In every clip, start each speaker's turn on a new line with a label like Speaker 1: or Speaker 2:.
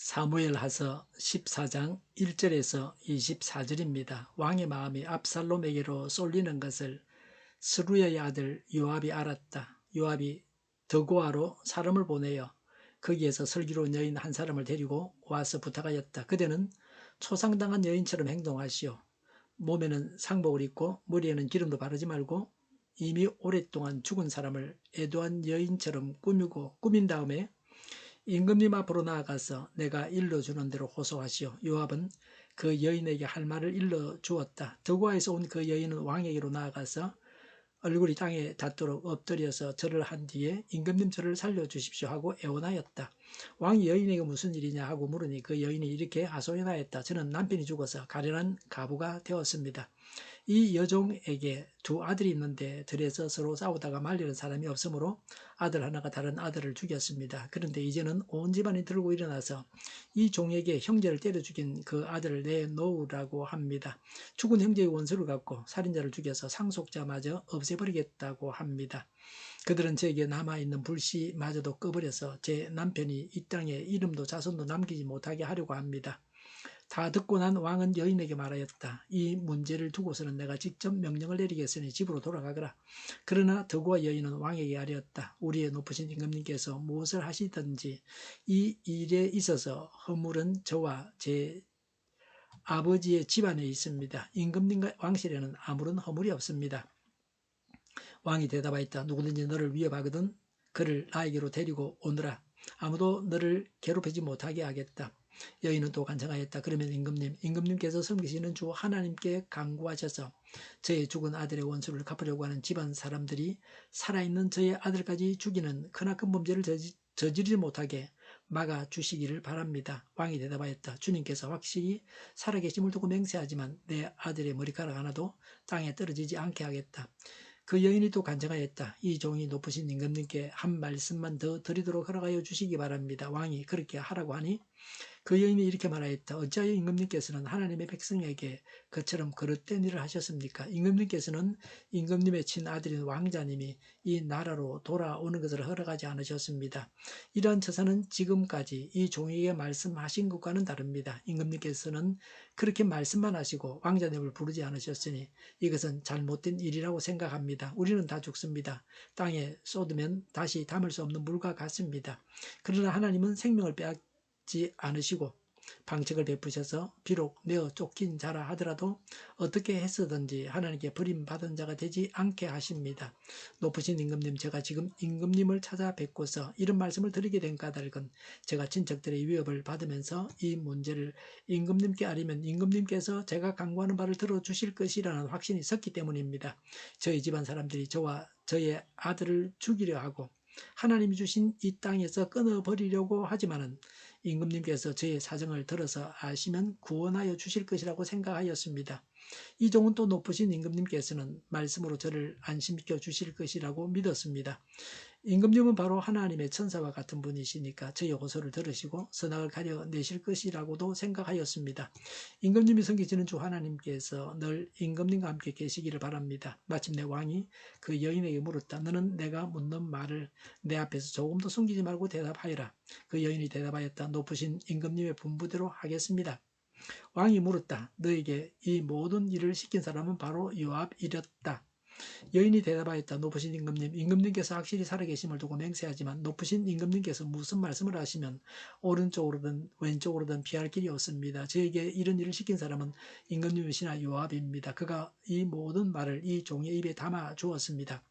Speaker 1: 사무엘하서 14장 1절에서 24절입니다. 왕의 마음이 압살롬에게로 쏠리는 것을 스루야의 아들 요압이 알았다. 요압이 드고아로 사람을 보내어 거기에서 슬기로운 여인 한 사람을 데리고 와서 부탁하였다. 그대는 초상당한 여인처럼 행동하시오. 몸에는 상복을 입고 머리에는 기름도 바르지 말고 이미 오랫동안 죽은 사람을 애도한 여인처럼 꾸민 다음에 임금님 앞으로 나아가서 내가 일러주는 대로 호소하시오. 요압은 그 여인에게 할 말을 일러주었다. 드고아에서 온 그 여인은 왕에게로 나아가서 얼굴이 땅에 닿도록 엎드려서 절을 한 뒤에 임금님 저를 살려주십시오 하고 애원하였다. 왕이 여인에게 무슨 일이냐 하고 물으니 그 여인이 이렇게 하소연하였다. 저는 남편이 죽어서 가련한 과부가 되었습니다. 이 여종에게 두 아들이 있는데 들에서 서로 싸우다가 말리는 사람이 없으므로 아들 하나가 다른 아들을 죽였습니다. 그런데 이제는 온 집안이 들고 일어나서 이 종에게 형제를 때려 죽인 그 아들을 내놓으라고 합니다. 죽은 형제의 원수를 갖고 살인자를 죽여서 상속자마저 없애버리겠다고 합니다. 그들은 저에게 남아있는 불씨마저도 꺼버려서 제 남편이 이 땅에 이름도 자손도 남기지 못하게 하려고 합니다. 다 듣고 난 왕은 여인에게 말하였다. 이 문제를 두고서는 내가 직접 명령을 내리겠으니 집으로 돌아가거라. 그러나 드고아 여인은 왕에게 아뢰었다. 우리의 높으신 임금님께서 무엇을 하시든지 이 일에 있어서 허물은 저와 제 아버지의 집안에 있습니다. 임금님과 왕실에는 아무런 허물이 없습니다. 왕이 대답하였다. 누구든지 너를 위협하거든 그를 나에게로 데리고 오너라. 아무도 너를 괴롭히지 못하게 하겠다. 여인은 또 간청하였다. 그러면 임금님께서 섬기시는 주 하나님께 간구하셔서 저의 죽은 아들의 원수를 갚으려고 하는 집안 사람들이 살아있는 저의 아들까지 죽이는 크나큰 범죄를 저지르지 못하게 막아주시기를 바랍니다. 왕이 대답하였다. 주님께서 확실히 살아계심을 두고 맹세하지만 내 아들의 머리카락 하나도 땅에 떨어지지 않게 하겠다. 그 여인이 또 간청하였다. 이 종이 높으신 임금님께 한 말씀만 더 드리도록 허락하여 주시기 바랍니다. 왕이 그렇게 하라고 하니 그 여인이 이렇게 말하였다. 어찌하여 임금님께서는 하나님의 백성에게 그처럼 그릇된 일을 하셨습니까? 임금님께서는 임금님의 친아들인 왕자님이 이 나라로 돌아오는 것을 허락하지 않으셨습니다. 이러한 처사는 지금까지 이 종에게 말씀하신 것과는 다릅니다. 임금님께서는 그렇게 말씀만 하시고 왕자님을 부르지 않으셨으니 이것은 잘못된 일이라고 생각합니다. 우리는 다 죽습니다. 땅에 쏟으면 다시 담을 수 없는 물과 같습니다. 그러나 하나님은 생명을 빼앗지 않으시고 방책을 베푸셔서 비록 내어 쫓긴 자라 하더라도 어떻게 했어든지 하나님께 버림받은 자가 되지 않게 하십니다. 높으신 임금님, 제가 지금 임금님을 찾아뵙고서 이런 말씀을 드리게 된 까닭은 제가 친척들의 위협을 받으면서 이 문제를 임금님께 아뢰면 임금님께서 제가 간구하는 바를 들어주실 것이라는 확신이 섰기 때문입니다. 저희 집안 사람들이 저와 저의 아들을 죽이려 하고 하나님이 주신 이 땅에서 끊어버리려고 하지만은 임금님께서 저의 사정을 들어서 아시면 구원하여 주실 것이라고 생각하였습니다. 이 종은 또 높으신 임금님께서는 말씀으로 저를 안심시켜 주실 것이라고 믿었습니다. 임금님은 바로 하나님의 천사와 같은 분이시니까 저의 호소를 들으시고 선악을 가려내실 것이라고도 생각하였습니다. 임금님이 섬기시는 주 하나님께서 늘 임금님과 함께 계시기를 바랍니다. 마침내 왕이 그 여인에게 물었다. 너는 내가 묻는 말을 내 앞에서 조금도 숨기지 말고 대답하여라. 그 여인이 대답하였다. 높으신 임금님의 분부대로 하겠습니다. 왕이 물었다. 너에게 이 모든 일을 시킨 사람은 바로 요압이었다. 여인이 대답하였다. 높으신 임금님, 임금님께서 확실히 살아계심을 두고 맹세하지만 높으신 임금님께서 무슨 말씀을 하시면 오른쪽으로든 왼쪽으로든 피할 길이 없습니다. 저에게 이런 일을 시킨 사람은 임금님이시나 요압입니다. 그가 이 모든 말을 이 종의 입에 담아 주었습니다.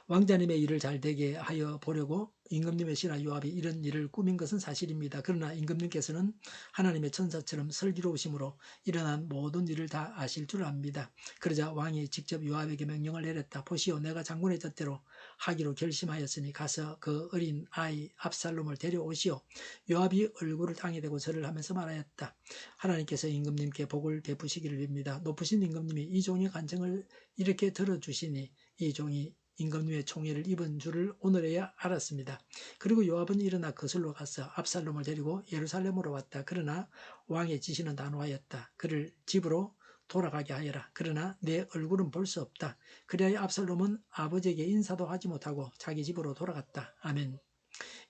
Speaker 1: 왕자님의 일을 잘 되게 하여 보려고 임금님의 신하 요압이 이런 일을 꾸민 것은 사실입니다. 그러나 임금님께서는 하나님의 천사처럼 슬기로우심으로 일어난 모든 일을 다 아실 줄 압니다. 그러자 왕이 직접 요압에게 명령을 내렸다. 보시오, 내가 장군의 뜻대로 하기로 결심하였으니 가서 그 어린 아이 압살롬을 데려오시오. 요압이 얼굴을 땅에 대고 절을 하면서 말하였다. 하나님께서 임금님께 복을 베푸시기를 빕니다. 높으신 임금님이 이 종의 간청을 이렇게 들어주시니 이 종이 임금님의 총애를 입은 줄을 오늘에야 알았습니다. 그리고 요압은 일어나 거슬러 가서 압살롬을 데리고 예루살렘으로 왔다. 그러나 왕의 지시는 단호하였다. 그를 집으로 돌아가게 하여라. 그러나 내 얼굴은 볼 수 없다. 그리하여 압살롬은 아버지에게 인사도 하지 못하고 자기 집으로 돌아갔다. 아멘.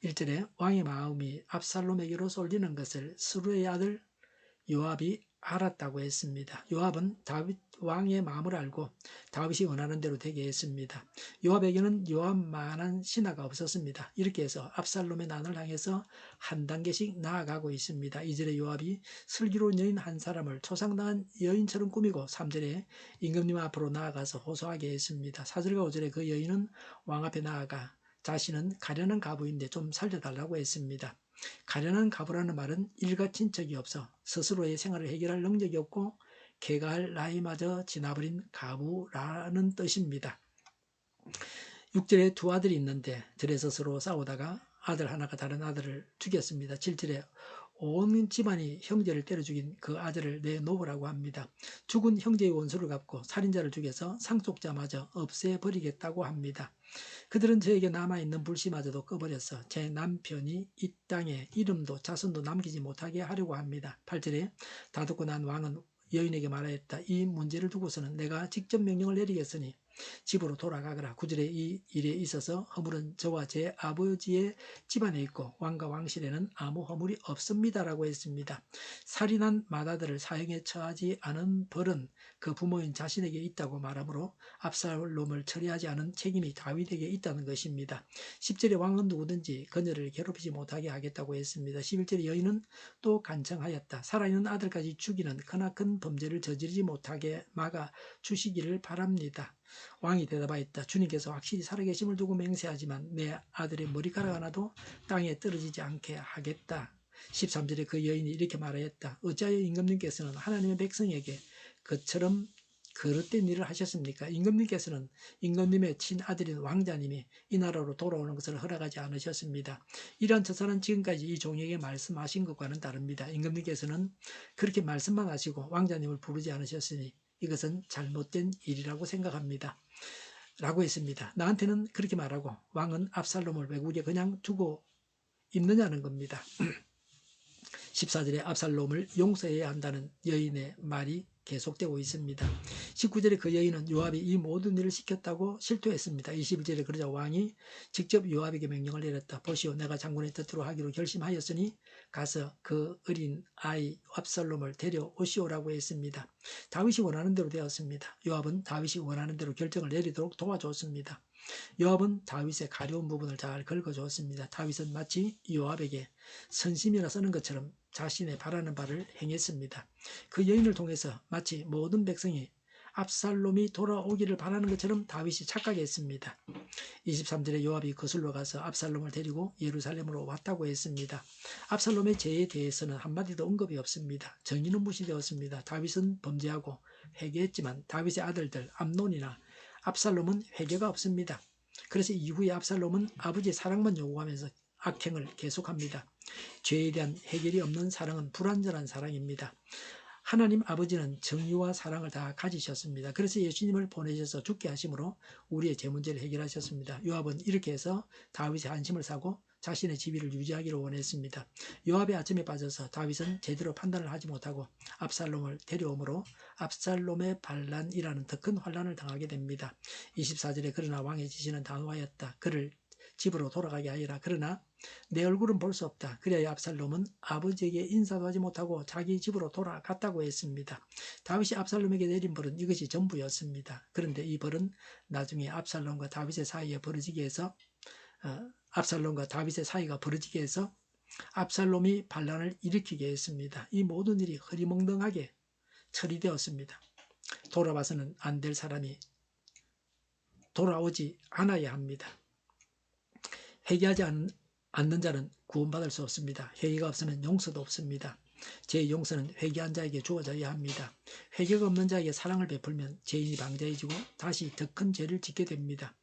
Speaker 1: 1절에 왕의 마음이 압살롬에게로 쏠리는 것을 스루의 아들 요압이 알았다고 했습니다. 요압은 다윗 왕의 마음을 알고 다윗이 원하는 대로 되게 했습니다. 요압에게는 요압만한 신하가 없었습니다. 이렇게 해서 압살롬의 난을 향해서 한 단계씩 나아가고 있습니다. 2절에 요압이 슬기로운 여인 한 사람을 초상당한 여인처럼 꾸미고 3절에 임금님 앞으로 나아가서 호소하게 했습니다. 4절과 5절에 그 여인은 왕 앞에 나아가 자신은 가련한 과부인데 좀 살려달라고 했습니다. 가련한 과부라는 말은 일가 친척이 없어 스스로의 생활을 해결할 능력이 없고 개가할 나이마저 지나버린 과부라는 뜻입니다. 6절에 두 아들이 있는데 들에서 서로 싸우다가 아들 하나가 다른 아들을 죽였습니다. 7절에 온 집안이 형제를 때려 죽인 그 아들을 내놓으라고 합니다. 죽은 형제의 원수를 갚고 살인자를 죽여서 상속자마저 없애버리겠다고 합니다. 그들은 저에게 남아있는 불씨마저도 꺼버려서 제 남편이 이 땅에 이름도 자손도 남기지 못하게 하려고 합니다. 8절에 다듣고 난 왕은 여인에게 말하였다. 이 문제를 두고서는 내가 직접 명령을 내리겠으니 집으로 돌아가거라. 9절에 이 일에 있어서 허물은 저와 제 아버지의 집안에 있고 왕과 왕실에는 아무 허물이 없습니다라고 했습니다. 살인한 맏아들을 사형에 처하지 않은 벌은 그 부모인 자신에게 있다고 말하므로 압살롬을 처리하지 않은 책임이 다윗에게 있다는 것입니다. 10절에 왕은 누구든지 그녀를 괴롭히지 못하게 하겠다고 했습니다. 11절에 여인은 또 간청하였다. 살아있는 아들까지 죽이는 크나큰 범죄를 저지르지 못하게 막아 주시기를 바랍니다. 왕이 대답하였다. 주님께서 확실히 살아계심을 두고 맹세하지만 내 아들의 머리카락 하나도 땅에 떨어지지 않게 하겠다. 13절에 그 여인이 이렇게 말하였다. 어찌하여 임금님께서는 하나님의 백성에게 그처럼 그릇된 일을 하셨습니까? 임금님께서는 임금님의 친아들인 왕자님이 이 나라로 돌아오는 것을 허락하지 않으셨습니다. 이러한 처사는 지금까지 이 종에게 말씀하신 것과는 다릅니다. 임금님께서는 그렇게 말씀만 하시고 왕자님을 부르지 않으셨으니 이것은 잘못된 일이라고 생각합니다. 라고 했습니다. 나한테는 그렇게 말하고 왕은 압살롬을 외국에 그냥 두고 있느냐는 겁니다. 14절에 압살롬을 용서해야 한다는 여인의 말이 계속되고 있습니다. 19절에 그 여인은 요압이 이 모든 일을 시켰다고 실토했습니다. 21절에 그러자 왕이 직접 요압에게 명령을 내렸다. 보시오, 내가 장군의 뜻대로 하기로 결심하였으니 가서 그 어린 아이 압살롬을 데려오시오라고 했습니다. 다윗이 원하는 대로 되었습니다. 요압은 다윗이 원하는 대로 결정을 내리도록 도와줬습니다. 요압은 다윗의 가려운 부분을 잘 긁어주었습니다. 다윗은 마치 요압에게 선심이라 쓰는 것처럼 자신의 바라는 바를 행했습니다. 그 여인을 통해서 마치 모든 백성이 압살롬이 돌아오기를 바라는 것처럼 다윗이 착각했습니다. 23절에 요압이 거슬러 가서 압살롬을 데리고 예루살렘으로 왔다고 했습니다. 압살롬의 죄에 대해서는 한마디도 언급이 없습니다. 정의는 무시되었습니다. 다윗은 범죄하고 회개했지만 다윗의 아들들 암논이나 압살롬은 회개가 없습니다. 그래서 이후에 압살롬은 아버지의 사랑만 요구하면서 악행을 계속합니다. 죄에 대한 해결이 없는 사랑은 불완전한 사랑입니다. 하나님 아버지는 정의와 사랑을 다 가지셨습니다. 그래서 예수님을 보내셔서 죽게 하심으로 우리의 죄 문제를 해결하셨습니다. 요압은 이렇게 해서 다윗의 안심을 사고 자신의 지위를 유지하기를 원했습니다. 요압의 아첨에 빠져서 다윗은 제대로 판단을 하지 못하고 압살롬을 데려오므로 압살롬의 반란이라는 더 큰 환란을 당하게 됩니다. 24절에 그러나 왕의 지시는 단호하였다. 그를 집으로 돌아가게 하여라. 그러나 내 얼굴은 볼 수 없다. 그래야 압살롬은 아버지에게 인사도 하지 못하고 자기 집으로 돌아갔다고 했습니다. 다윗이 압살롬에게 내린 벌은 이것이 전부였습니다. 그런데 이 벌은 나중에 압살롬과 다윗의 사이에 벌어지게 해서 압살롬과 다윗의 사이가 벌어지게 해서 압살롬이 반란을 일으키게 했습니다. 이 모든 일이 흐리멍덩하게 처리되었습니다. 돌아봐서는 안 될 사람이 돌아오지 않아야 합니다. 회개하지 않는 자는 구원받을 수 없습니다. 회개가 없으면 용서도 없습니다. 제 용서는 회개한 자에게 주어져야 합니다. 회개가 없는 자에게 사랑을 베풀면 죄인이 방자해지고 다시 더 큰 죄를 짓게 됩니다.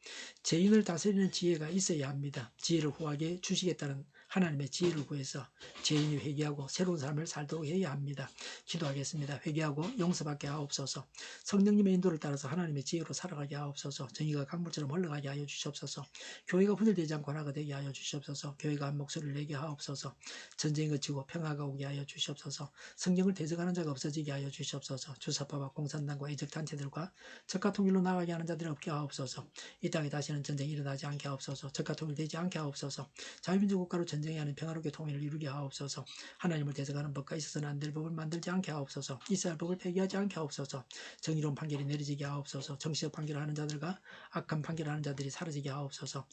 Speaker 1: 죄인을 다스리는 지혜가 있어야 합니다. 지혜를 후하게 주시겠다는 하나님의 지혜를 구해서 죄인이 회개하고 새로운 삶을 살도록 해야 합니다. 기도하겠습니다. 회개하고 용서받게 하옵소서. 성령님의 인도를 따라서 하나님의 지혜로 살아가게 하옵소서. 정의가 강물처럼 흘러가게 하여 주시옵소서. 교회가 분열되지 않고 하나가 되게 하여 주시옵소서. 교회가 한 목소리를 내게 하옵소서. 전쟁이 그치고 평화가 오게 하여 주시옵소서. 성경을 대적하는 자가 없어지게 하여 주시옵소서. 주사파와 공산당과 이적단체들과 적가 통일로 나가게 하는 자들이 없게 하옵소서. 이 땅에 다시는 전쟁이 일어나지 않게 하옵소서. 적가 통일되지 않게 하옵소서. 자유민주 국가로 전쟁이 아닌 평화롭게 통일을 이루게 하옵소서. 하나님을 대적하는 법과 있어서는 안 될 법을 만들지 않게 하옵소서. 있어야 할 법을 폐기하지 않게 하옵소서. 정의로운 판결이 내려지게 하옵소서. 정치적 판결을 하는 자들과 악한 판결을 하는 자들이 사라지게 하옵소서.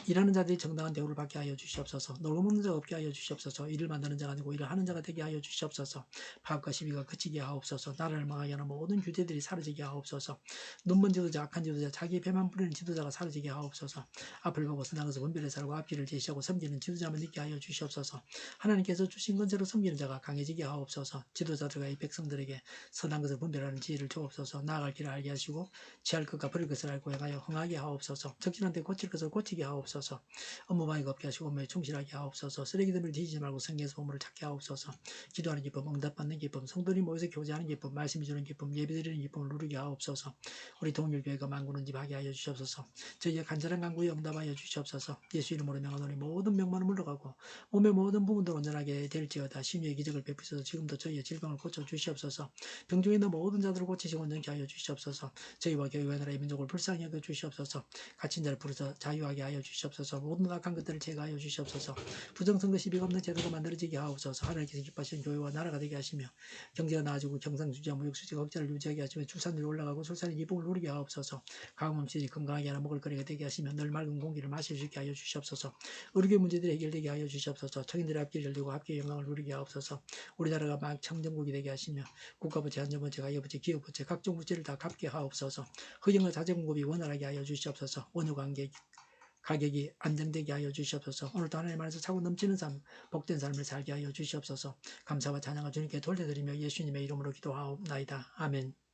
Speaker 1: 일하는 자들이 정당한 대우를 받게 하여 주시옵소서. 놀고 먹는 자가 없게 하여 주시옵소서. 일을 만드는 자가 아니고 일을 하는 자가 되게 하여 주시옵소서. 파업과 시비가 그치게 하옵소서. 나라를 망하게 하는 모든 규제들이 사라지게 하옵소서. 눈먼 지도자, 악한 지도자, 자기 배만 부리는 지도자가 사라지게 하옵소서. 앞을 보고 선악에서 분별해 살고 앞길을 제시하고 섬기는 지도자만 있게 하여 주시옵소서. 하나님께서 주신 건세로 섬기는 자가 강해지게 하옵소서. 지도자들과 이 백성들에게 선한 것을 분별하는 지혜를 주옵소서. 나아갈 길을 알게 하시고 취할 것과 버릴 것을 알고 행하여 흥하게 하옵소서. 적진한 데 고칠 것을 고치게 하옵소서. 업무방해가 없게 하시고 업무에 충실하게 하옵소서. 쓰레기들을 뒤지지 말고 성경에서 보물을 찾게 하옵소서. 기도하는 기쁨, 응답받는 기쁨, 성도들이 모여서 교제하는 기쁨, 말씀이 주는 기쁨, 예배드리는 기쁨을 누리게 하옵소서. 우리 동일교회가 만구는 집 하게 하여 주시옵소서. 저희의 간절한 간구에 응답하여 주시옵소서. 예수 이름으로 명하노니 모든 명만은 물러가고 몸의 모든 부분도 온전하게 될지어다. 신유의 기적을 베푸셔서 지금도 저희의 질병을 고쳐 주시옵소서. 병중에 있는 모든 자들을 고치시고 온전케 하여 주시옵소서. 저희와 교회와 나라의 민족을 불쌍히 여겨 주시옵소서. 갇힌 자를 부르서 자유하게 하여 주시옵소서. 모든 악한 것들을 제거하여 주시옵소서. 부정선거 시비가 없는 제도가 만들어지게 하옵소서. 하나님께서 기뻐하시는 교회와 나라가 되게 하시며 경제가 나아지고 경상수지와 무역수지가 억제를 유지하게 하시며 출산율이 올라가고 출산의 기쁨을 누리게 하옵소서. 가뭄없이 건강하게 하는 먹을거리가 되게 하시며 늘 맑은 공기를 마실 수 있게 하여 주시옵소서. 의료계 문제들이 해결되게 하여 주시옵소서. 청인들의 앞길이 열리고 합계의 영광을 누리게 하옵소서. 우리나라가 막 청정국이 되게 하시며 국가부채, 안전부채, 가계부채, 기업부채, 각종 부채를 다 갚게 하옵소서. 허용과 자재공급이 원활하게 하여 주시옵소서. 원유관계 가격이 안정되게 하여 주시옵소서. 오늘도 하나님 안에서 차고 넘치는 삶, 복된 삶을 살게 하여 주시옵소서. 감사와 찬양을 주님께 돌려드리며 예수님의 이름으로 기도하옵나이다. 아멘.